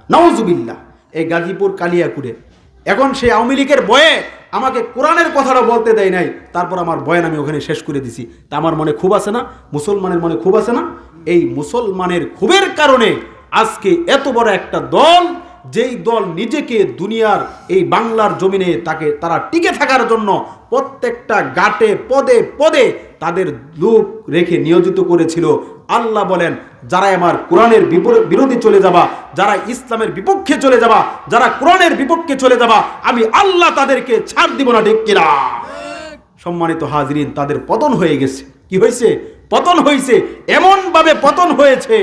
নাউজুবিল্লাহ, এই গাজীপুর কালিয়াকুড়ে। এখন সেই আওয়ামী লীগের বয়ে আমাকে কোরআনের কথাটা বলতে দেয় নাই, তারপর আমার বয়ান আমি ওখানে শেষ করে দিছি। তা আমার মনে ক্ষোভ আছে না? মুসলমানের মনে ক্ষোভ আছে না? এই মুসলমানের ক্ষোভের কারণে আজকে এত বড় একটা দল, যেই দল নিজেকে দুনিয়ার এই বাংলার জমিনে তারা টিকে থাকার জন্য প্রত্যেকটা ঘাটে পদে পদে তাদের লোক রেখে নিয়োজিত করেছিল। আল্লাহ বলেন, যারা আমার কোরআনের বিরোধী চলে যাবা, যারা ইসলামের বিপক্ষে চলে যাবা, যারা কোরআনের বিপক্ষে চলে যাবা, আমি আল্লাহ তাদেরকে ছাড় দিব না। ঠিক কিনা? সম্মানিত হাজরিন, তাদের পতন হয়ে গেছে। কি হয়েছে? পতন হয়েছে। এমন ভাবে পতন হয়েছে,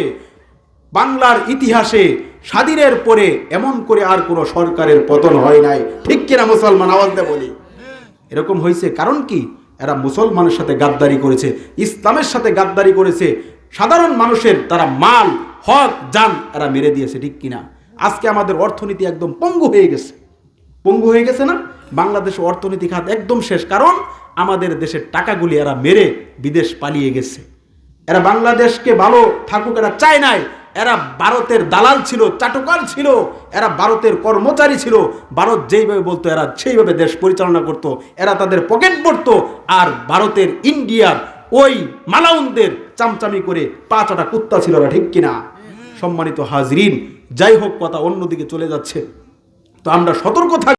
বাংলার ইতিহাসে স্বাধীনের পরে এমন করে আর কোনো সরকারের পতন হয় নাই। ঠিক কিনা মুসলমান? আওয়াজ দিয়ে বলি। এরকম হয়েছে কারণ কি? এরা মুসলমানের সাথে গাদ্দারি করেছে, ইসলামের সাথে গাদ্দারি করেছে, সাধারণ মানুষের তারা মাল হক জান এরা মেরে দিয়েছে। ঠিক কিনা? আজকে আমাদের অর্থনীতি একদম পঙ্গু হয়ে গেছে। পঙ্গু হয়ে গেছে না? বাংলাদেশের অর্থনীতি খাত একদম শেষ। কারণ আমাদের দেশের টাকাগুলি এরা মেরে বিদেশ পালিয়ে গেছে। এরা বাংলাদেশকে ভালো থাকুক এরা চায় নাই। এরা ভারতের দালাল ছিল, চাটুকার ছিল, এরা ভারতের কর্মচারী ছিল। ভারত যেইভাবে বলতো এরা সেইভাবে দেশ পরিচালনা করত। এরা তাদের পকেট পড়তো, আর ভারতের ইন্ডিয়ার ওই মালাউনদের চামচামি করে পাঁচটা কুত্তা ছিল এরা। ঠিক কিনা? সম্মানিত হাজরিন, যাই হোক, কথা অন্যদিকে চলে যাচ্ছে, তো আমরা সতর্ক থাকি।